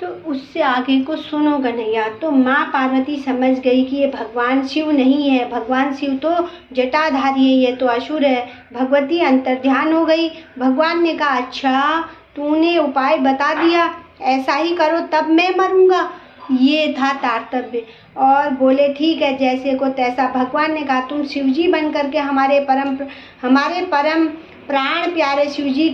तो उससे आगे को सुनो कन्हैया। तो माँ पार्वती समझ गई कि ये भगवान शिव नहीं है, भगवान शिव तो जटाधारी है, ये तो असुर है। भगवती अंतर्ध्यान हो गई। भगवान ने कहा, अच्छा तूने उपाय बता दिया, ऐसा ही करो तब मैं मरूंगा। ये था तारतम्य। और बोले ठीक है, जैसे को तैसा। भगवान ने कहा, तुम शिवजी बन करके हमारे परम प्राण प्यारे शिवजी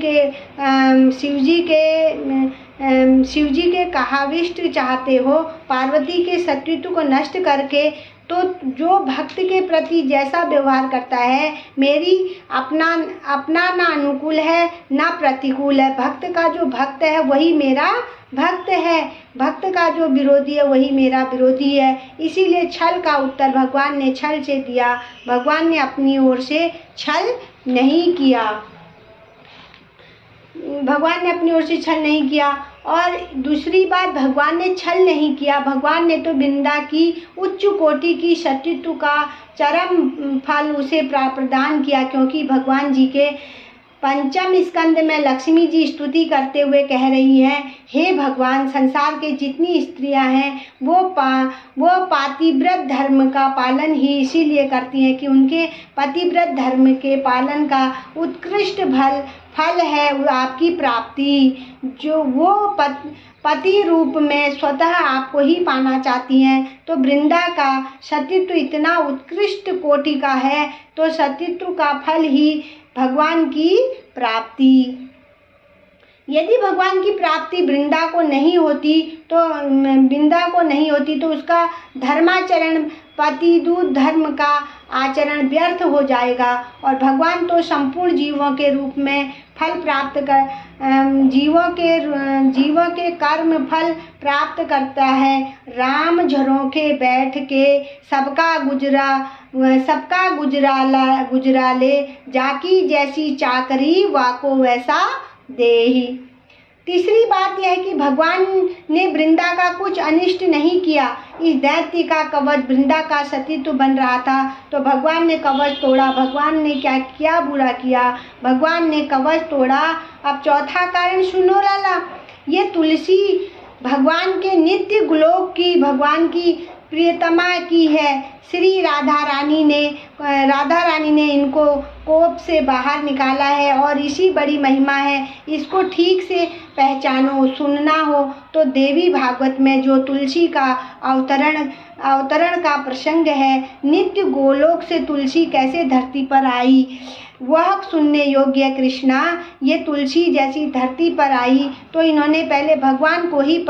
के कहाविष्ट चाहते हो, पार्वती के शत्रुत्व को नष्ट करके। तो जो भक्त के प्रति जैसा व्यवहार करता है, मेरी अपना ना अनुकूल है ना प्रतिकूल है। भक्त का जो भक्त है वही मेरा भक्त है, भक्त का जो विरोधी है वही मेरा विरोधी है। इसीलिए छल का उत्तर भगवान ने छल से दिया। भगवान ने अपनी ओर से छल नहीं किया, भगवान ने अपनी ओर से छल नहीं किया। और दूसरी बात, भगवान ने छल नहीं किया, भगवान ने तो वृंदा की उच्च कोटि की शत्रुत्व का चरम फल उसे प्रदान किया। क्योंकि भगवान जी के पंचम स्कंद में लक्ष्मी जी स्तुति करते हुए कह रही हैं, हे भगवान, संसार के जितनी स्त्रियां हैं वो पातिव्रत धर्म का पालन ही इसीलिए करती हैं कि उनके पतिव्रत धर्म के पालन का उत्कृष्ट फल है आपकी प्राप्ति, जो वो पति रूप में स्वतः आपको ही पाना चाहती हैं। तो वृंदा का सतीत्व इतना उत्कृष्ट कोटि का है, तो सतीत्व का फल ही भगवान की प्राप्ति। यदि भगवान की प्राप्ति वृंदा को नहीं होती तो उसका धर्माचरण, पतिदूत धर्म का आचरण व्यर्थ हो जाएगा। और भगवान तो संपूर्ण जीवों के रूप में फल प्राप्त कर जीवों के कर्म फल प्राप्त करता है। राम झरोखे बैठ के सबका गुजराले, जाकी जैसी चाकरी वाको वैसा देही। तीसरी बात यह है कि भगवान ने वृंदा का कुछ अनिष्ट नहीं किया। इस दैत्य का कवच वृंदा का सतीत्व बन रहा था, तो भगवान ने कवच तोड़ा। भगवान ने क्या बुरा किया? भगवान ने कवच तोड़ा। अब चौथा कारण सुनो लाला, ये तुलसी भगवान के नित्य गोलोक की, भगवान की प्रियतमा की है। श्री राधा रानी ने इनको कोप से बाहर निकाला है और इसी बड़ी महिमा है। इसको ठीक से पहचानो, सुनना हो तो देवी भागवत में जो तुलसी का अवतरण का प्रसंग है, नित्य गोलोक से तुलसी कैसे धरती पर आई, वह सुनने योग्य। कृष्णा ये तुलसी जैसी धरती पर आई तो इन्होंने पहले भगवान को ही